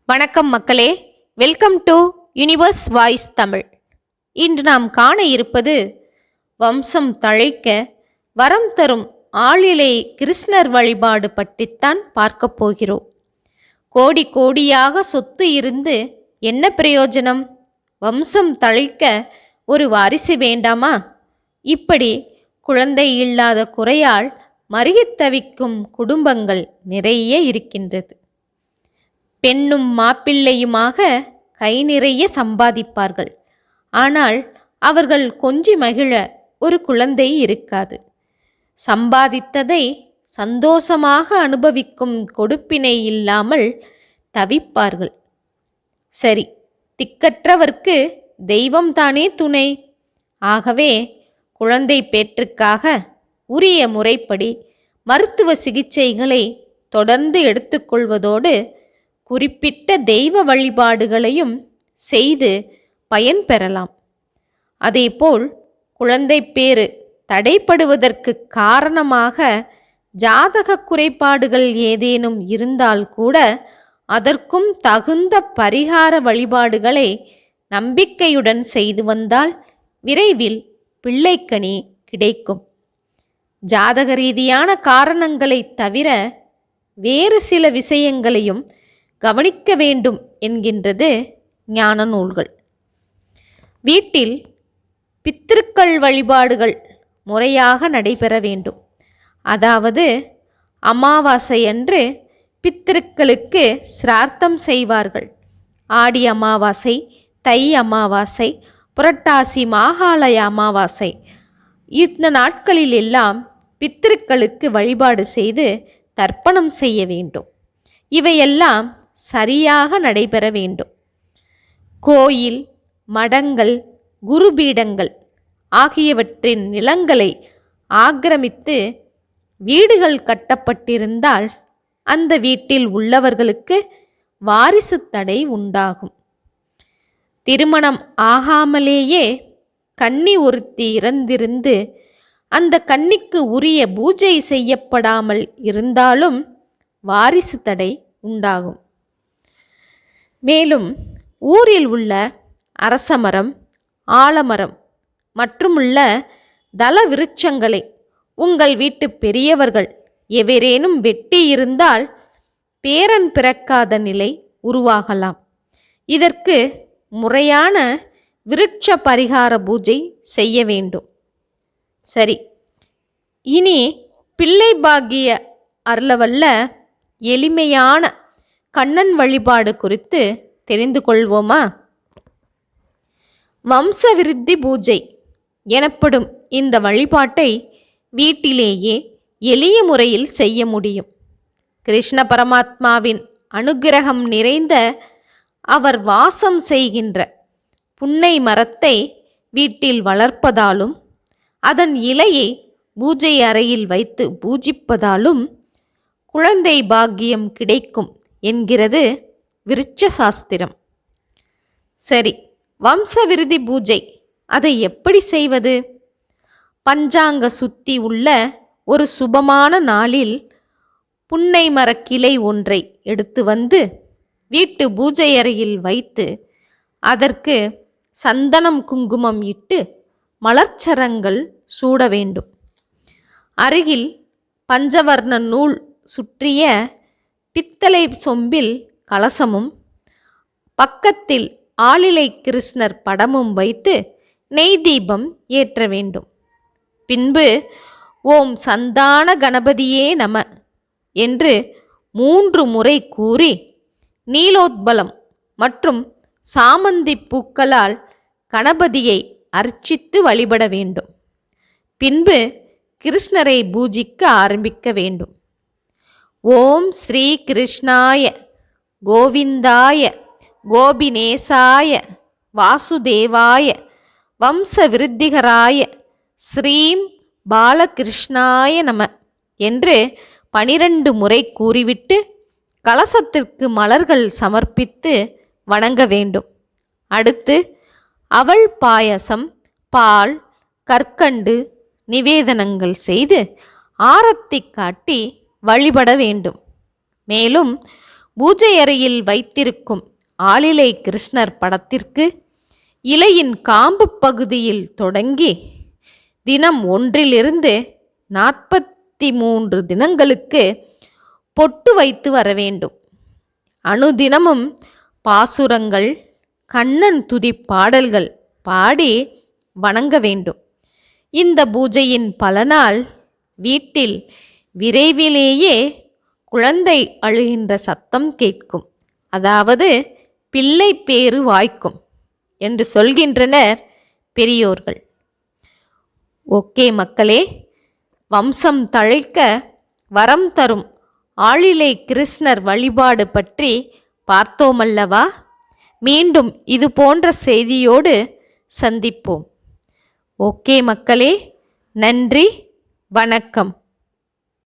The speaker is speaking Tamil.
வணக்கம் மக்களே, welcome to universe voice Tamil. இன்று நாம் காண இருப்பது வம்சம் தழைக்க வரம் தரும் ஆளிலை கிருஷ்ணர் வழிபாடு பற்றித்தான் பார்க்க போகிறோம். கோடி கோடியாக சொத்து இருந்து என்ன பிரயோஜனம்? வம்சம் தழைக்க ஒரு வாரிசு வேண்டாமா? இப்படி குழந்தை இல்லாத குறையால் மருகித் தவிக்கும் குடும்பங்கள் நிறைய இருக்கின்றது. பெண்ணும் மாப்பிள்ளையுமாக கை நிறைய சம்பாதிப்பார்கள். ஆனால் அவர்கள் கொஞ்சி மகிழ ஒரு குழந்தை இருக்காது. சம்பாதித்ததை சந்தோஷமாக அனுபவிக்கும் கொடுப்பினை இல்லாமல் தவிப்பார்கள். சரி, திக்கற்றவர்க்கு தெய்வம் தானே துணை. ஆகவே குழந்தை பேற்றுக்காக உரிய முறைப்படி மருத்துவ சிகிச்சைகளை தொடர்ந்து எடுத்துக்கொள்வதோடு குறிப்பிட்ட தெய்வ வழிபாடுகளையும் செய்து பயன் பெறலாம். அதேபோல் குழந்தை பேறு தடைப்படுவதற்கு காரணமாக ஜாதக குறைபாடுகள் ஏதேனும் இருந்தால் கூட அதற்கும் தகுந்த பரிகார வழிபாடுகளை நம்பிக்கையுடன் செய்து வந்தால் விரைவில் பிள்ளைக்கனி கிடைக்கும். ஜாதக ரீதியான காரணங்களை தவிர வேறு சில விஷயங்களையும் கவனிக்க வேண்டும் என்கின்றது ஞான நூல்கள். வீட்டில் பித்திருக்கள் வழிபாடுகள் முறையாக நடைபெற வேண்டும். அதாவது அமாவாசை அன்று பித்திருக்களுக்கு சிரார்த்தம் செய்வார்கள். ஆடி அமாவாசை, தை அமாவாசை, புரட்டாசி மாகாளய அமாவாசை, இந்த நாட்களில் எல்லாம் பித்திருக்களுக்கு வழிபாடு செய்து தர்ப்பணம் செய்ய வேண்டும். இவையெல்லாம் சரியாக நடைபெற வேண்டும். கோயில், மடங்கள், குருபீடங்கள் ஆகியவற்றின் நிலங்களை ஆக்கிரமித்து வீடுகள் கட்டப்பட்டிருந்தால் அந்த வீட்டில் உள்ளவர்களுக்கு வாரிசு தடை உண்டாகும். திருமணம் ஆகாமலேயே கன்னி ஒருத்தி இறந்திருந்து அந்த கன்னிக்கு உரிய பூஜை செய்யப்படாமல் இருந்தாலும் வாரிசு தடை உண்டாகும். மேலும் ஊரில் உள்ள அரசமரம், ஆலமரம் மற்றும் உள்ள தல விருட்சங்களை உங்கள் வீட்டு பெரியவர்கள் எவரேனும் வெட்டி இருந்தால் பேரன் பிறக்காத நிலை உருவாகலாம். இதற்கு முறையான விருட்ச பரிகார பூஜை செய்ய வேண்டும். சரி, இனி பிள்ளை பாக்கிய அருளவல்ல எளிமையான கண்ணன் வழிபாடு குறித்து தெரிந்து கொள்வோமா? வம்ச விருத்தி பூஜை எனப்படும் இந்த வழிபாட்டை வீட்டிலேயே எளிய முறையில் செய்ய முடியும். கிருஷ்ண பரமாத்மாவின் அனுக்கிரகம் நிறைந்த அவர் வாசம் செய்கின்ற புன்னை மரத்தை வீட்டில் வளர்ப்பதாலும் அதன் இலையை பூஜை அறையில் வைத்து பூஜிப்பதாலும் குழந்தை பாக்கியம் கிடைக்கும் என்கிறது விருட்ச சாஸ்திரம். சரி, வம்ச விருதி பூஜை அதை எப்படி செய்வது? பஞ்சாங்க சுத்தி உள்ள ஒரு சுபமான நாளில் புன்னை மரக்கிளை ஒன்றை எடுத்து வந்து வீட்டு பூஜை அறையில் வைத்து அதற்கு சந்தனம் குங்குமம் இட்டு மலர்ச்சரங்கள் சூட வேண்டும். அருகில் பஞ்சவர்ண நூல் சுற்றிய பித்தளை சொம்பில் கலசமும் பக்கத்தில் ஆளிலை கிருஷ்ணர் படமும் வைத்து நெய் தீபம் ஏற்ற வேண்டும். பின்பு ஓம் சந்தான கணபதியே நம என்று 3 முறை கூறி நீலோத்பலம் மற்றும் சாமந்தி பூக்களால் கணபதியை அர்ச்சித்து வழிபட வேண்டும். பின்பு கிருஷ்ணரை பூஜிக்க ஆரம்பிக்க வேண்டும். ஓம் ஸ்ரீ கிருஷ்ணாய கோவிந்தாய கோபிநேசாய வாசுதேவாய வம்ச விருத்திகராய ஸ்ரீம் பாலகிருஷ்ணாய நம என்று 12 முறை கூறிவிட்டு கலசத்திற்கு மலர்கள் சமர்ப்பித்து வணங்க வேண்டும். அடுத்து அவள் பாயசம், பால், கற்கண்டு நிவேதனங்கள் செய்து ஆரத்தி காட்டி வழிபட வேண்டும். மேலும் பூஜை அறையில் வைத்திருக்கும் ஆளிலை கிருஷ்ணர் படத்திற்கு இலையின் காம்பு பகுதியில் தொடங்கி தினம் 1 to 43 தினங்களுக்கு பொட்டு வைத்து வர வேண்டும். அனுதினமும் பாசுரங்கள், கண்ணன் துதி பாடல்கள் பாடி வணங்க வேண்டும். இந்த பூஜையின் பலனால் வீட்டில் விரைவிலேயே குழந்தை அழுகின்ற சத்தம் கேட்கும், அதாவது பிள்ளை பேறு வாய்க்கும் என்று சொல்கின்றனர் பெரியோர்கள். ஓகே மக்களே, வம்சம் தழைக்க வரம் தரும் ஆளிலை கிருஷ்ணர் வழிபாடு பற்றி பார்த்தோமல்லவா? மீண்டும் இது போன்ற செய்தியோடு சந்திப்போம். ஓகே மக்களே, நன்றி, வணக்கம்.